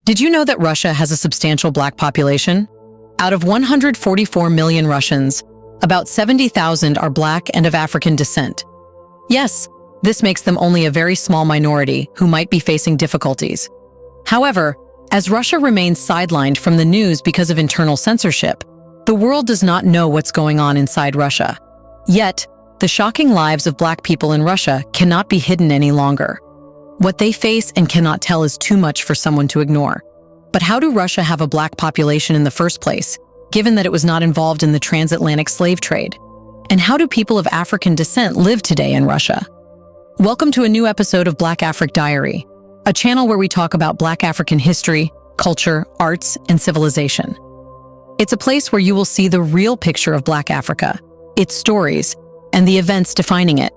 Did you know that Russia has a substantial black population? Out of 144 million Russians, about 70,000 are black and of African descent. Yes, this makes them only a very small minority who might be facing difficulties. However, as Russia remains sidelined from the news because of internal censorship, the world does not know what's going on inside Russia. Yet, the shocking lives of black people in Russia cannot be hidden any longer. What they face and cannot tell is too much for someone to ignore. But how do Russia have a black population in the first place, given that it was not involved in the transatlantic slave trade? And how do people of African descent live today in Russia? Welcome to a new episode of Black Afric Diary, a channel where we talk about Black African history, culture, arts, and civilization. It's a place where you will see the real picture of Black Africa, its stories, and the events defining it.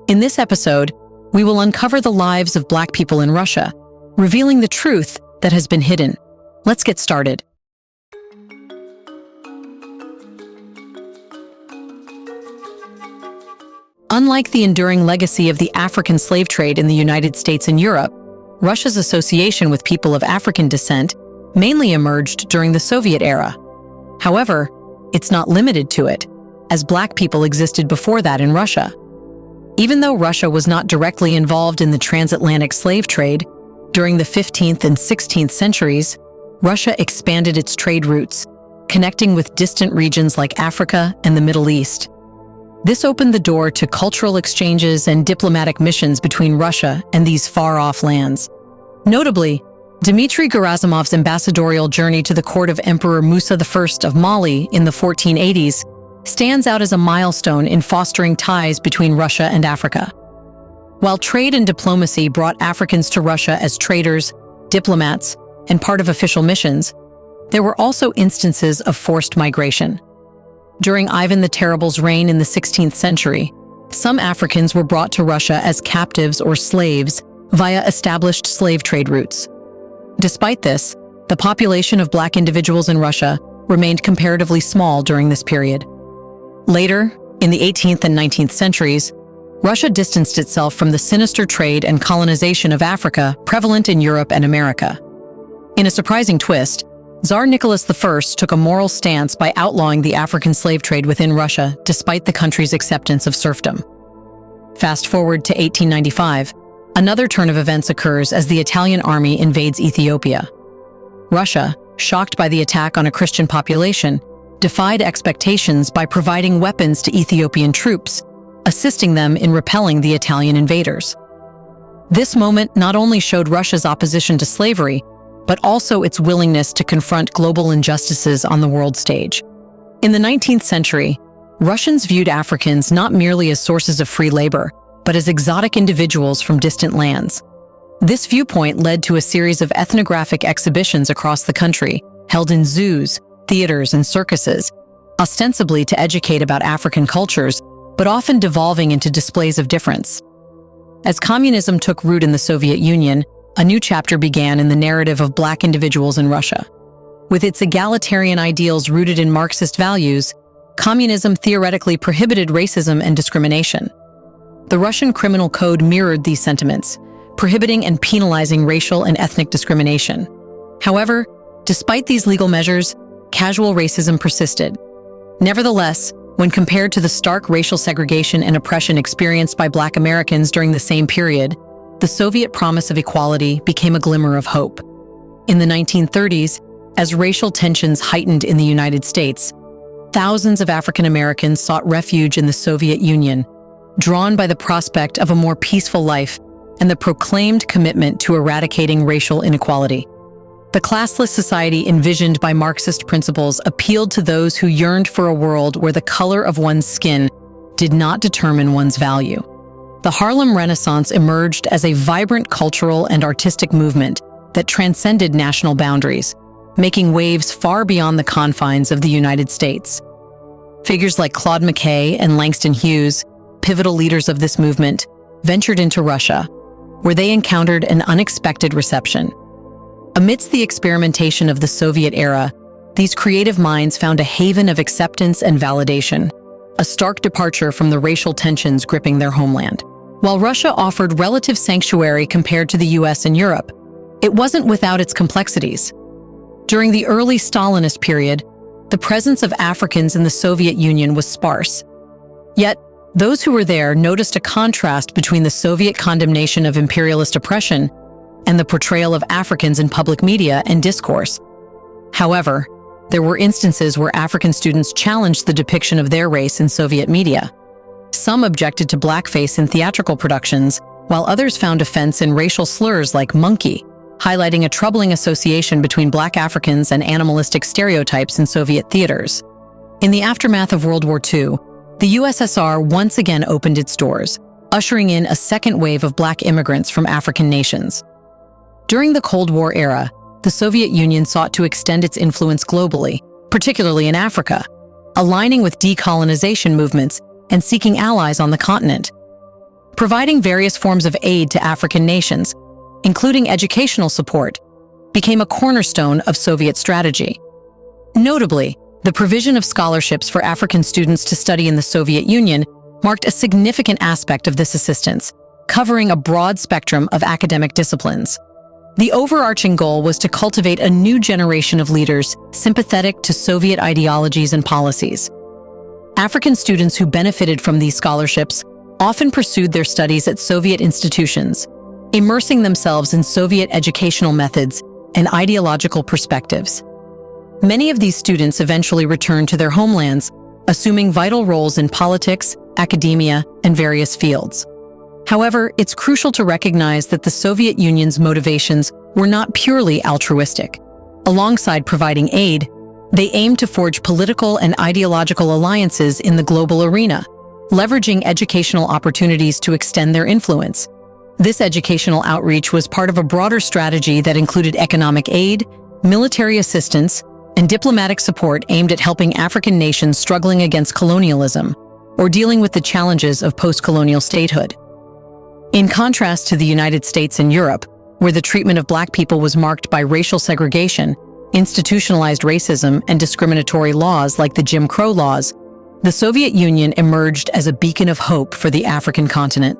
In this episode, we will uncover the lives of Black people in Russia, revealing the truth that has been hidden. Let's get started. Unlike the enduring legacy of the African slave trade in the United States and Europe, Russia's association with people of African descent mainly emerged during the Soviet era. However, it's not limited to it, as Black people existed before that in Russia. Even though Russia was not directly involved in the transatlantic slave trade, during the 15th and 16th centuries, Russia expanded its trade routes, connecting with distant regions like Africa and the Middle East. This opened the door to cultural exchanges and diplomatic missions between Russia and these far-off lands. Notably, Dmitry Gerasimov's ambassadorial journey to the court of Emperor Musa I of Mali in the 1480s stands out as a milestone in fostering ties between Russia and Africa. While trade and diplomacy brought Africans to Russia as traders, diplomats, and part of official missions, there were also instances of forced migration. During Ivan the Terrible's reign in the 16th century, some Africans were brought to Russia as captives or slaves via established slave trade routes. Despite this, the population of Black individuals in Russia remained comparatively small during this period. Later, in the 18th and 19th centuries, Russia distanced itself from the sinister trade and colonization of Africa prevalent in Europe and America. In a surprising twist, Tsar Nicholas I took a moral stance by outlawing the African slave trade within Russia despite the country's acceptance of serfdom. Fast forward to 1895, another turn of events occurs as the Italian army invades Ethiopia. Russia, shocked by the attack on a Christian population, defied expectations by providing weapons to Ethiopian troops, assisting them in repelling the Italian invaders. This moment not only showed Russia's opposition to slavery, but also its willingness to confront global injustices on the world stage. In the 19th century, Russians viewed Africans not merely as sources of free labor, but as exotic individuals from distant lands. This viewpoint led to a series of ethnographic exhibitions across the country, held in zoos, theaters, and circuses, ostensibly to educate about African cultures, but often devolving into displays of difference. As communism took root in the Soviet Union, a new chapter began in the narrative of Black individuals in Russia. With its egalitarian ideals rooted in Marxist values, communism theoretically prohibited racism and discrimination. The Russian criminal code mirrored these sentiments, prohibiting and penalizing racial and ethnic discrimination. However, despite these legal measures, casual racism persisted. Nevertheless, when compared to the stark racial segregation and oppression experienced by Black Americans during the same period, the Soviet promise of equality became a glimmer of hope. In the 1930s, as racial tensions heightened in the United States, thousands of African Americans sought refuge in the Soviet Union, drawn by the prospect of a more peaceful life and the proclaimed commitment to eradicating racial inequality. The classless society envisioned by Marxist principles appealed to those who yearned for a world where the color of one's skin did not determine one's value. The Harlem Renaissance emerged as a vibrant cultural and artistic movement that transcended national boundaries, making waves far beyond the confines of the United States. Figures like Claude McKay and Langston Hughes, pivotal leaders of this movement, ventured into Russia, where they encountered an unexpected reception. Amidst the experimentation of the Soviet era, these creative minds found a haven of acceptance and validation, a stark departure from the racial tensions gripping their homeland. While Russia offered relative sanctuary compared to the US and Europe, it wasn't without its complexities. During the early Stalinist period, the presence of Africans in the Soviet Union was sparse. Yet, those who were there noticed a contrast between the Soviet condemnation of imperialist oppression and the portrayal of Africans in public media and discourse. However, there were instances where African students challenged the depiction of their race in Soviet media. Some objected to blackface in theatrical productions, while others found offense in racial slurs like monkey, highlighting a troubling association between Black Africans and animalistic stereotypes in Soviet theaters. In the aftermath of World War II, the USSR once again opened its doors, ushering in a second wave of Black immigrants from African nations. During the Cold War era, the Soviet Union sought to extend its influence globally, particularly in Africa, aligning with decolonization movements and seeking allies on the continent. Providing various forms of aid to African nations, including educational support, became a cornerstone of Soviet strategy. Notably, the provision of scholarships for African students to study in the Soviet Union marked a significant aspect of this assistance, covering a broad spectrum of academic disciplines. The overarching goal was to cultivate a new generation of leaders sympathetic to Soviet ideologies and policies. African students who benefited from these scholarships often pursued their studies at Soviet institutions, immersing themselves in Soviet educational methods and ideological perspectives. Many of these students eventually returned to their homelands, assuming vital roles in politics, academia, and various fields. However, it's crucial to recognize that the Soviet Union's motivations were not purely altruistic. Alongside providing aid, they aimed to forge political and ideological alliances in the global arena, leveraging educational opportunities to extend their influence. This educational outreach was part of a broader strategy that included economic aid, military assistance, and diplomatic support aimed at helping African nations struggling against colonialism or dealing with the challenges of post-colonial statehood. In contrast to the United States and Europe, where the treatment of Black people was marked by racial segregation, institutionalized racism, and discriminatory laws like the Jim Crow laws, the Soviet Union emerged as a beacon of hope for the African continent.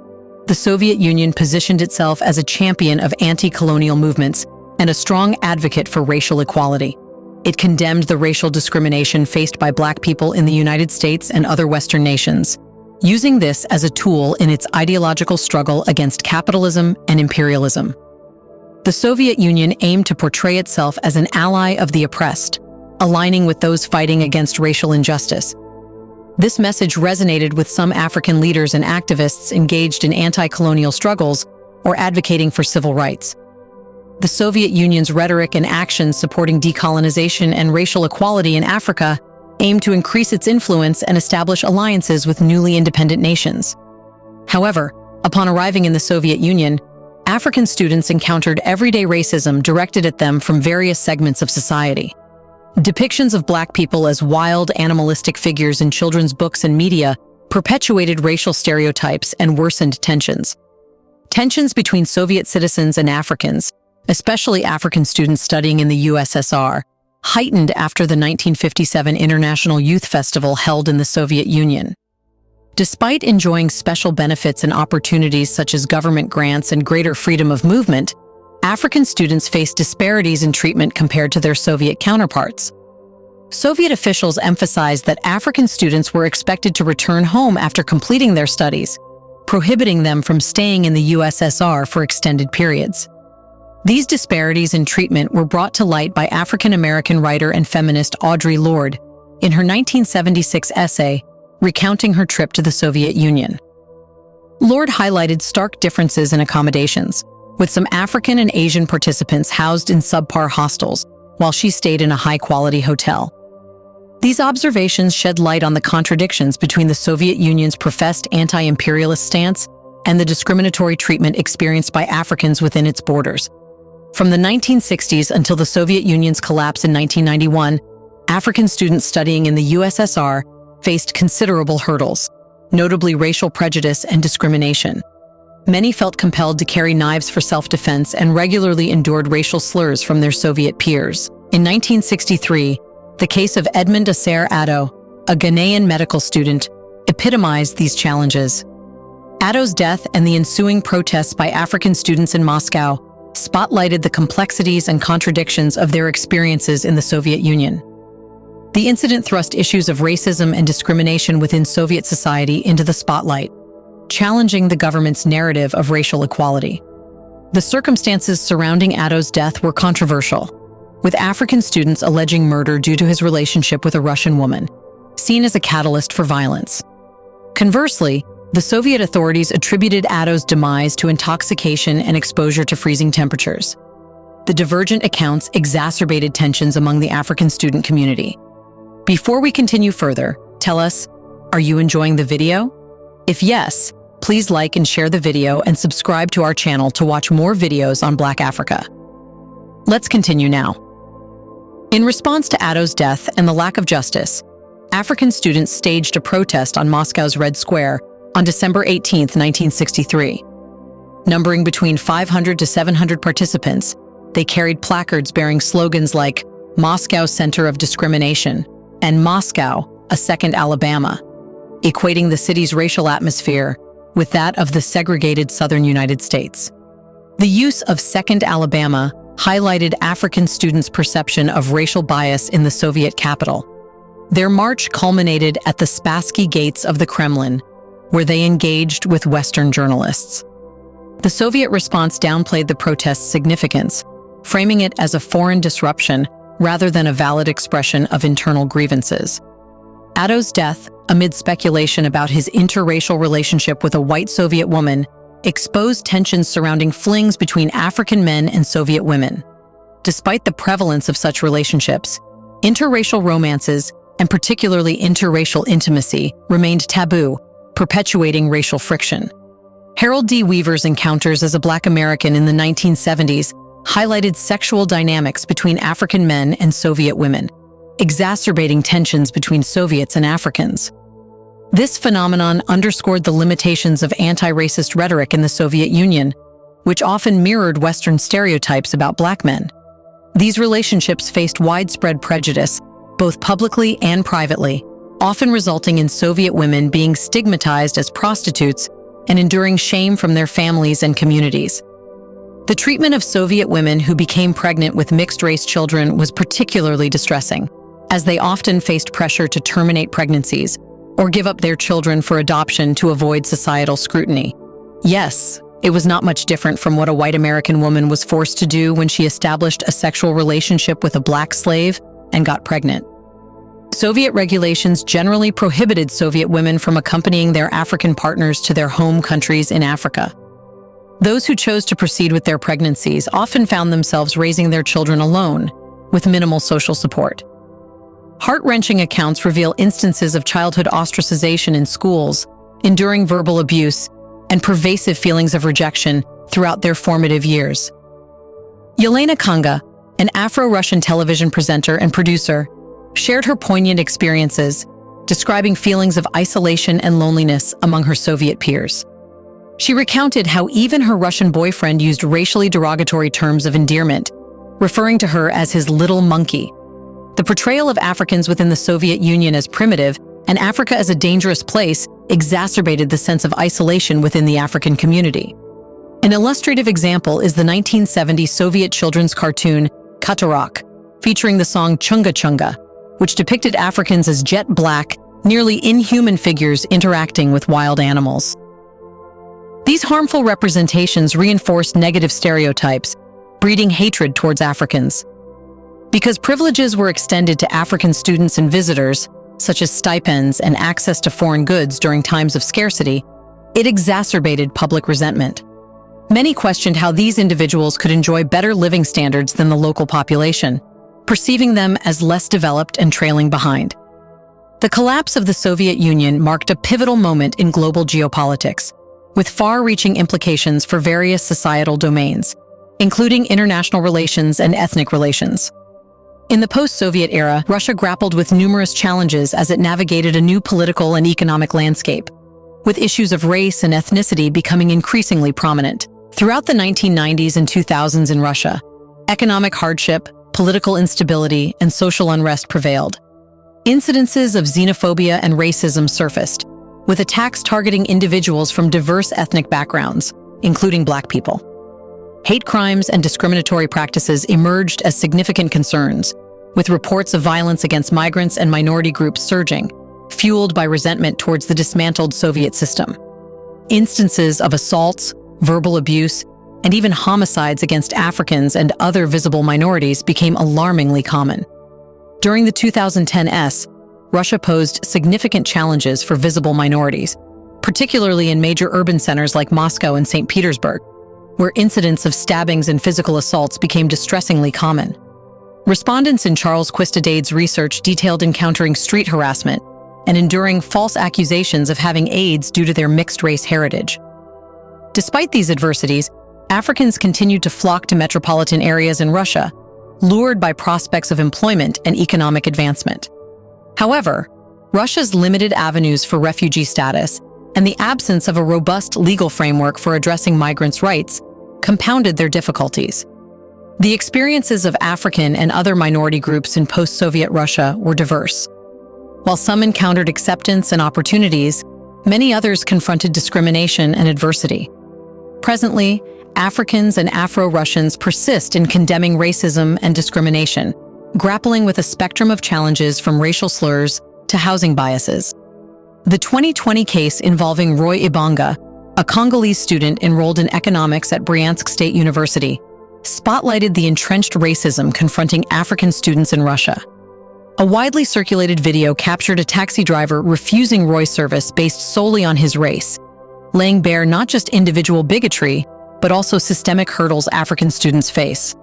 The Soviet Union positioned itself as a champion of anti-colonial movements and a strong advocate for racial equality. It condemned the racial discrimination faced by Black people in the United States and other Western nations, using this as a tool in its ideological struggle against capitalism and imperialism. The Soviet Union aimed to portray itself as an ally of the oppressed, aligning with those fighting against racial injustice. This message resonated with some African leaders and activists engaged in anti-colonial struggles or advocating for civil rights. The Soviet Union's rhetoric and actions supporting decolonization and racial equality in Africa aimed to increase its influence and establish alliances with newly independent nations. However, upon arriving in the Soviet Union, African students encountered everyday racism directed at them from various segments of society. Depictions of Black people as wild, animalistic figures in children's books and media perpetuated racial stereotypes and worsened tensions. Tensions between Soviet citizens and Africans, especially African students studying in the USSR, heightened after the 1957 International Youth Festival held in the Soviet Union. Despite enjoying special benefits and opportunities such as government grants and greater freedom of movement, African students faced disparities in treatment compared to their Soviet counterparts. Soviet officials emphasized that African students were expected to return home after completing their studies, prohibiting them from staying in the USSR for extended periods. These disparities in treatment were brought to light by African-American writer and feminist Audre Lorde in her 1976 essay, recounting her trip to the Soviet Union. Lorde highlighted stark differences in accommodations, with some African and Asian participants housed in subpar hostels, while she stayed in a high-quality hotel. These observations shed light on the contradictions between the Soviet Union's professed anti-imperialist stance and the discriminatory treatment experienced by Africans within its borders. From the 1960s until the Soviet Union's collapse in 1991, African students studying in the USSR faced considerable hurdles, notably racial prejudice and discrimination. Many felt compelled to carry knives for self-defense and regularly endured racial slurs from their Soviet peers. In 1963, the case of Edmond Aser Addo, a Ghanaian medical student, epitomized these challenges. Addo's death and the ensuing protests by African students in Moscow spotlighted the complexities and contradictions of their experiences in the Soviet Union. The incident thrust issues of racism and discrimination within Soviet society into the spotlight, challenging the government's narrative of racial equality. The circumstances surrounding Addo's death were controversial, with African students alleging murder due to his relationship with a Russian woman, seen as a catalyst for violence. Conversely, the Soviet authorities attributed Addo's demise to intoxication and exposure to freezing temperatures. The divergent accounts exacerbated tensions among the African student community. Before we continue further, tell us, are you enjoying the video? If yes, please like and share the video and subscribe to our channel to watch more videos on Black Africa. Let's continue now. In response to Addo's death and the lack of justice, African students staged a protest on Moscow's Red Square on December 18, 1963. Numbering between 500 to 700 participants, they carried placards bearing slogans like "Moscow Center of Discrimination" and "Moscow, a Second Alabama," equating the city's racial atmosphere with that of the segregated southern United States. The use of Second Alabama highlighted African students' perception of racial bias in the Soviet capital. Their march culminated at the Spassky Gates of the Kremlin, where they engaged with Western journalists. The Soviet response downplayed the protest's significance, framing it as a foreign disruption rather than a valid expression of internal grievances. Addo's death, amid speculation about his interracial relationship with a white Soviet woman, exposed tensions surrounding flings between African men and Soviet women. Despite the prevalence of such relationships, interracial romances, and particularly interracial intimacy, remained taboo, perpetuating racial friction. Harold D. Weaver's encounters as a Black American in the 1970s highlighted sexual dynamics between African men and Soviet women, exacerbating tensions between Soviets and Africans. This phenomenon underscored the limitations of anti-racist rhetoric in the Soviet Union, which often mirrored Western stereotypes about Black men. These relationships faced widespread prejudice, both publicly and privately, often resulting in Soviet women being stigmatized as prostitutes and enduring shame from their families and communities. The treatment of Soviet women who became pregnant with mixed-race children was particularly distressing, as they often faced pressure to terminate pregnancies or give up their children for adoption to avoid societal scrutiny. Yes, it was not much different from what a white American woman was forced to do when she established a sexual relationship with a Black slave and got pregnant. Soviet regulations generally prohibited Soviet women from accompanying their African partners to their home countries in Africa. Those who chose to proceed with their pregnancies often found themselves raising their children alone, with minimal social support. Heart-wrenching accounts reveal instances of childhood ostracization in schools, enduring verbal abuse, and pervasive feelings of rejection throughout their formative years. Yelena Kanga, an Afro-Russian television presenter and producer, shared her poignant experiences, describing feelings of isolation and loneliness among her Soviet peers. She recounted how even her Russian boyfriend used racially derogatory terms of endearment, referring to her as his little monkey. The portrayal of Africans within the Soviet Union as primitive and Africa as a dangerous place exacerbated the sense of isolation within the African community. An illustrative example is the 1970 Soviet children's cartoon Katarak, featuring the song Chunga Chunga, which depicted Africans as jet black, nearly inhuman figures interacting with wild animals. These harmful representations reinforced negative stereotypes, breeding hatred towards Africans. Because privileges were extended to African students and visitors, such as stipends and access to foreign goods during times of scarcity, it exacerbated public resentment. Many questioned how these individuals could enjoy better living standards than the local population, perceiving them as less developed and trailing behind. The collapse of the Soviet Union marked a pivotal moment in global geopolitics, with far-reaching implications for various societal domains, including international relations and ethnic relations. In the post-Soviet era, Russia grappled with numerous challenges as it navigated a new political and economic landscape, with issues of race and ethnicity becoming increasingly prominent. Throughout the 1990s and 2000s in Russia, economic hardship, political instability, and social unrest prevailed. Incidences of xenophobia and racism surfaced, with attacks targeting individuals from diverse ethnic backgrounds, including Black people. Hate crimes and discriminatory practices emerged as significant concerns, with reports of violence against migrants and minority groups surging, fueled by resentment towards the dismantled Soviet system. Instances of assaults, verbal abuse, and even homicides against Africans and other visible minorities became alarmingly common. During the 2010s, Russia posed significant challenges for visible minorities, particularly in major urban centers like Moscow and St. Petersburg, where incidents of stabbings and physical assaults became distressingly common. Respondents in Charles Quistadade's research detailed encountering street harassment and enduring false accusations of having AIDS due to their mixed-race heritage. Despite these adversities, Africans continued to flock to metropolitan areas in Russia, lured by prospects of employment and economic advancement. However, Russia's limited avenues for refugee status and the absence of a robust legal framework for addressing migrants' rights compounded their difficulties. The experiences of African and other minority groups in post-Soviet Russia were diverse. While some encountered acceptance and opportunities, many others confronted discrimination and adversity. Presently, Africans and Afro-Russians persist in condemning racism and discrimination, grappling with a spectrum of challenges from racial slurs to housing biases. The 2020 case involving Roy Ibanga, a Congolese student enrolled in economics at Bryansk State University, spotlighted the entrenched racism confronting African students in Russia. A widely circulated video captured a taxi driver refusing Roy's service based solely on his race, laying bare not just individual bigotry, but also systemic hurdles African students face.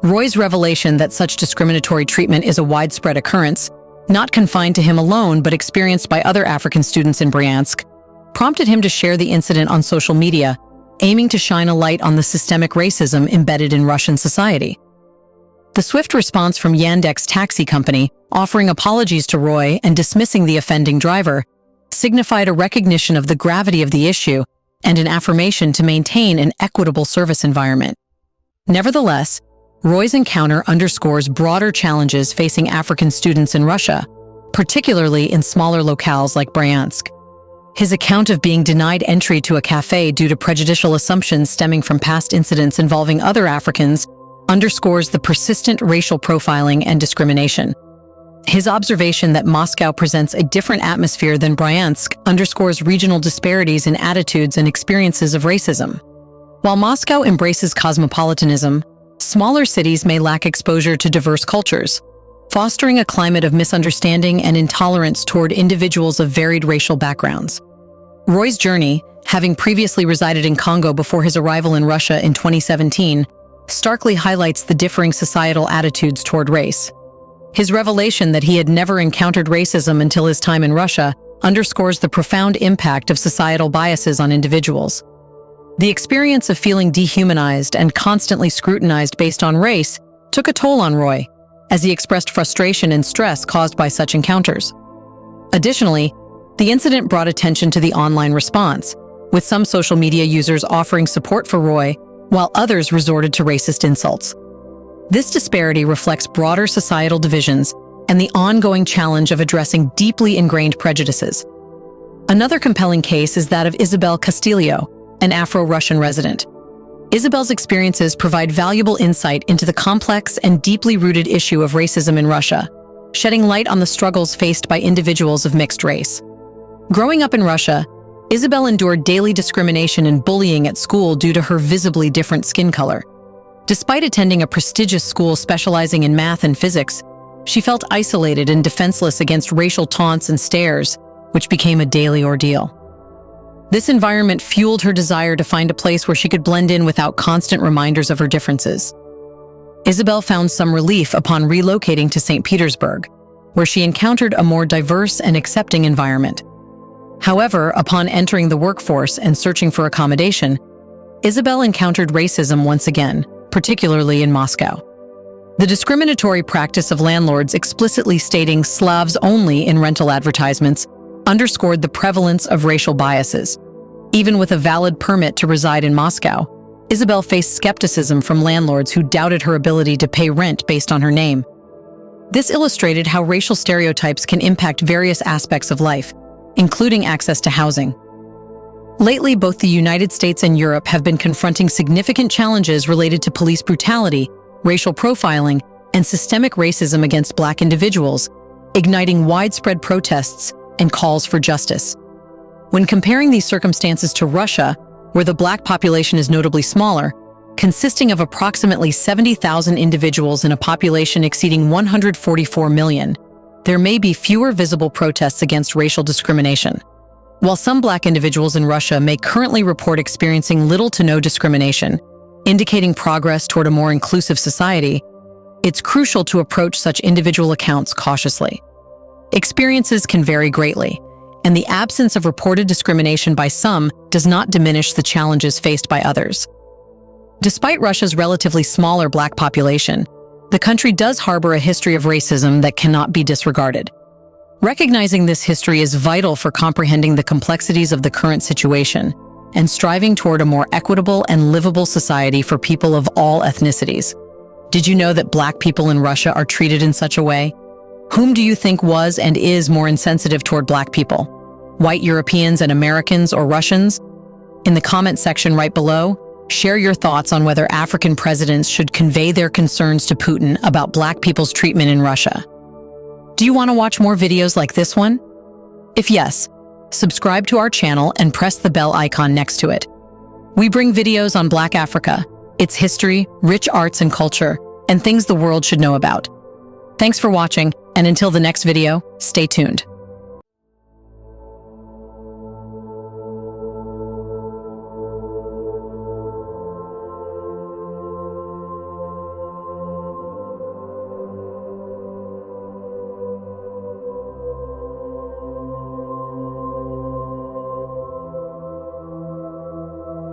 Roy's revelation that such discriminatory treatment is a widespread occurrence, not confined to him alone but experienced by other African students in Bryansk, prompted him to share the incident on social media, aiming to shine a light on the systemic racism embedded in Russian society. The swift response from Yandex taxi company, offering apologies to Roy and dismissing the offending driver, signified a recognition of the gravity of the issue and an affirmation to maintain an equitable service environment. Nevertheless, Roy's encounter underscores broader challenges facing African students in Russia, particularly in smaller locales like Bryansk. His account of being denied entry to a cafe due to prejudicial assumptions stemming from past incidents involving other Africans underscores the persistent racial profiling and discrimination. His observation that Moscow presents a different atmosphere than Bryansk underscores regional disparities in attitudes and experiences of racism. While Moscow embraces cosmopolitanism, smaller cities may lack exposure to diverse cultures, fostering a climate of misunderstanding and intolerance toward individuals of varied racial backgrounds. Roy's journey, having previously resided in Congo before his arrival in Russia in 2017, starkly highlights the differing societal attitudes toward race. His revelation that he had never encountered racism until his time in Russia underscores the profound impact of societal biases on individuals. The experience of feeling dehumanized and constantly scrutinized based on race took a toll on Roy, as he expressed frustration and stress caused by such encounters. Additionally, the incident brought attention to the online response, with some social media users offering support for Roy, while others resorted to racist insults. This disparity reflects broader societal divisions and the ongoing challenge of addressing deeply ingrained prejudices. Another compelling case is that of Isabel Castillo, an Afro-Russian resident. Isabel's experiences provide valuable insight into the complex and deeply rooted issue of racism in Russia, shedding light on the struggles faced by individuals of mixed race. Growing up in Russia, Isabel endured daily discrimination and bullying at school due to her visibly different skin color. Despite attending a prestigious school specializing in math and physics, she felt isolated and defenseless against racial taunts and stares, which became a daily ordeal. This environment fueled her desire to find a place where she could blend in without constant reminders of her differences. Isabel found some relief upon relocating to St. Petersburg, where she encountered a more diverse and accepting environment. However, upon entering the workforce and searching for accommodation, Isabel encountered racism once again, particularly in Moscow. The discriminatory practice of landlords explicitly stating Slavs only in rental advertisements underscored the prevalence of racial biases. Even with a valid permit to reside in Moscow, Isabel faced skepticism from landlords who doubted her ability to pay rent based on her name. This illustrated how racial stereotypes can impact various aspects of life, including access to housing. Lately, both the United States and Europe have been confronting significant challenges related to police brutality, racial profiling, and systemic racism against Black individuals, igniting widespread protests and calls for justice. When comparing these circumstances to Russia, where the Black population is notably smaller, consisting of approximately 70,000 individuals in a population exceeding 144 million, there may be fewer visible protests against racial discrimination. While some Black individuals in Russia may currently report experiencing little to no discrimination, indicating progress toward a more inclusive society, it's crucial to approach such individual accounts cautiously. Experiences can vary greatly, and the absence of reported discrimination by some does not diminish the challenges faced by others. Despite Russia's relatively smaller Black population, the country does harbor a history of racism that cannot be disregarded. Recognizing this history is vital for comprehending the complexities of the current situation and striving toward a more equitable and livable society for people of all ethnicities. Did you know that Black people in Russia are treated in such a way? Whom do you think was and is more insensitive toward Black people? White Europeans and Americans or Russians? In the comment section right below, share your thoughts on whether African presidents should convey their concerns to Putin about Black people's treatment in Russia. Do you want to watch more videos like this one? If yes, subscribe to our channel and press the bell icon next to it. We bring videos on Black Africa, its history, rich arts and culture, and things the world should know about. Thanks for watching, and until the next video, stay tuned.